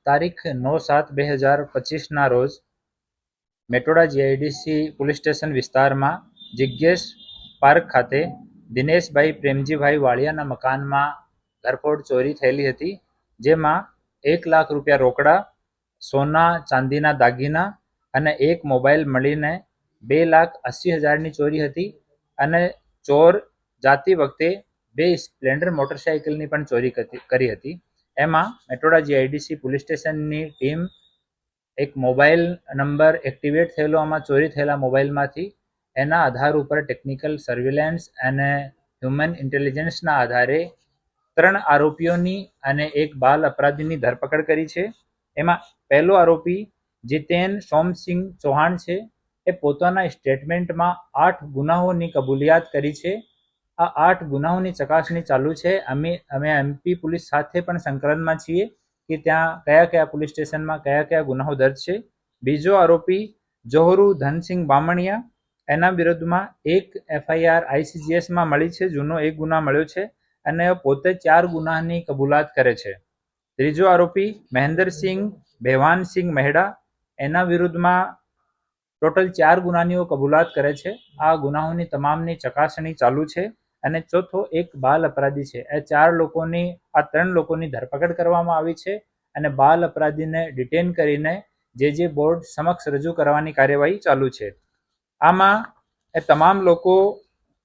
તારીખ 9/7/2025ના રોજ Metoda GIDC police station વિસ્તારમાં જિજ્ઞેશ પાર્ક ખાતે દિનેશભાઈ પ્રેમજીભાઈ વાળિયાના મકાનમાં ઘરફોડ ચોરી થયેલી હતી, જેમાં 1 લાખ રૂપિયા રોકડા, સોના ચાંદીના દાગીના અને એક મોબાઈલ મળીને 2,80,000ની ચોરી હતી અને ચોર જાતી વખતે 2 સ્પ્લેન્ડર મોટરસાઇકલની પણ ચોરી કરી હતી. એમાં મેટોડા જીઆઈડીસી પોલીસ સ્ટેશનની ટીમ એક મોબાઈલ નંબર એક્ટિવેટ થયેલો, આમાં ચોરી થયેલા મોબાઈલમાંથી એના આધાર ઉપર ટેકનિકલ સર્વેલન્સ અને હ્યુમન ઇન્ટેલિજન્સના આધારે 3 આરોપીઓની અને એક બાલ અપરાધીની ધરપકડ કરી છે. એમાં પહેલો આરોપી જીતેન સોમસિંહ ચૌહાણ છે. એ પોતાના સ્ટેટમેન્ટમાં 8 ગુનાહોની કબૂલિયાત કરી છે. આ 8 ગુનાહોની ચકાસણી ચાલુ છે. અમે એમપી પોલીસ સાથે પણ સંકલનમાં છીએ કે ત્યાં કયા કયા પોલીસ સ્ટેશનમાં કયા કયા ગુનાહો દર્જ છે. બીજો આરોપી જોહરુ ધનસિંહ બામણિયા, એના વિરુદ્ધમાં એક FIR ICGSમાં મળી છે, જૂનો એક ગુના મળ્યો છે અને પોતે 4 ગુનાની કબૂલાત કરે છે. ત્રીજો આરોપી મહેન્દ્રસિંહ ભેવાનસિંહ મહેડા, એના વિરુદ્ધમાં ટોટલ 4 ગુનાનીઓ કબૂલાત કરે છે. આ ગુનાહોની તમામની ચકાસણી ચાલુ છે. અને ચોથો એક બાલ અપરાધી છે. આ 3 લોકોની ધરપકડ કરવામાં આવી છે અને બાલ અપરાધીને ડિટેન કરીને જે બોર્ડ સમક્ષ રજૂ કરવાની કાર્યવાહી ચાલુ છે. આમાં એ તમામ લોકો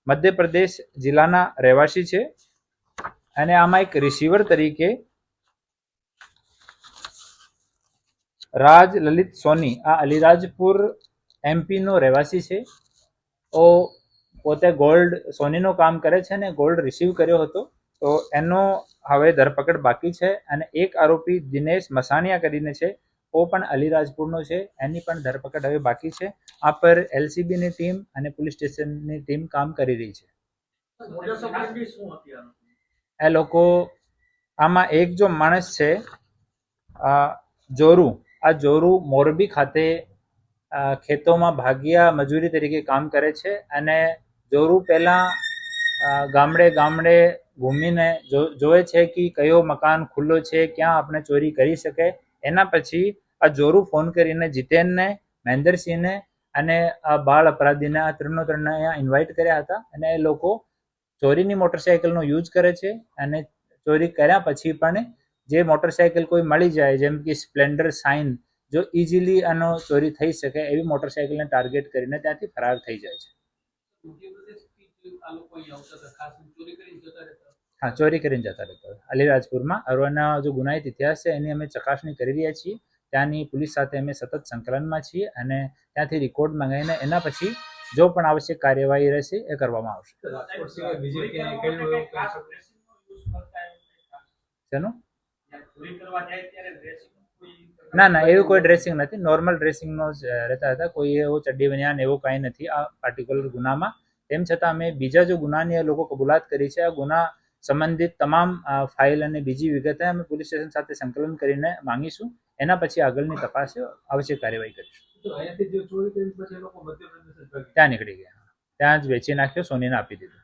મધ્યપ્રદેશ જિલ્લાના રહેવાસી છે અને આમાં એક રિસીવર તરીકે રાજ લલિત સોની, આ અલીરાજપુર એમપીનો રહેવાસી છે. પોતે ગોલ્ડ સોનીનું કામ કરે છે અને ગોલ્ડ રિસીવ કર્યો હતો, તો એનો હવે ધરપકડ બાકી છે. અને એક આરોપી દિનેશ મસાણિયા કરીને છે, वो પણ અલીરાજપુરનો છે, એની પણ ધરપકડ હવે બાકી છે. આ પર એલસીબીની ટીમ અને પોલીસ સ્ટેશનની ટીમ કામ કરી રહી છે. એ લોકો આમાં એક જો માણસ છે જોરુ, આ જોરુ મોરબી ખાતે ખેતોમાં ભાગિયા મજૂરી તરીકે કામ કરે છે અને જોરુ પહેલા ગામડે ગામડે ઘૂમીને જોવે છે કે કયો મકાન ખુલ્લો છે, ક્યાં આપણે ચોરી કરી શકે. એના પછી આ જોરુ ફોન કરીને જીતેનને, મહેન્દ્રસિંહને અને આ બાળ અપરાધીને, આ ત્રણને અહીંયા ઇન્વાઇટ કર્યા હતા અને એ લોકો ચોરીની મોટરસાઇકલનો યુઝ કરે છે અને ચોરી કર્યા પછી પણ જે મોટરસાઇકલ કોઈ મળી જાય, જેમ કે સ્પ્લેન્ડર સાઇન, જો ઇઝીલી આનો ચોરી થઈ શકે એવી મોટરસાઇકલને ટાર્ગેટ કરીને ત્યાંથી ફરાર થઈ જાય છે. હા, ચોરી કરીને જતા રહેતા અલીરાજપુરમાં. એના જો ગુનાહિત ઇતિહાસ છે એની અમે ચકાસણી કરી રહ્યા છીએ. ત્યાંની પોલીસ સાથે અમે સતત સંકલનમાં છીએ અને ત્યાંથી રેકોર્ડ મંગાવીને એના પછી જો પણ આવશ્યક કાર્યવાહી રહેશે એ કરવામાં આવશે. શેનું? ના, એવું કોઈ ડ્રેસિંગ નથી. નોર્મલ ડ્રેસિંગનો જ રહેતા હતા. કોઈ એવો ચડ્ડી બનિયાન એવું કાંઈ નથી આ પાર્ટિક્યુલર ગુનામાં. તેમ છતાં અમે બીજા જો ગુનાની એ લોકો કબૂલાત કરી છે, આ ગુના સંબંધિત તમામ ફાઇલ અને બીજી વિગતે અમે પોલીસ સ્ટેશન સાથે સંકલન કરીને માંગીશું. એના પછી આગળની તપાસ આવશ્યક કાર્યવાહી કરીશું. ત્યાં નીકળી ગયા, ત્યાં જ વેચી નાખ્યો, સોનીને આપી દીધું.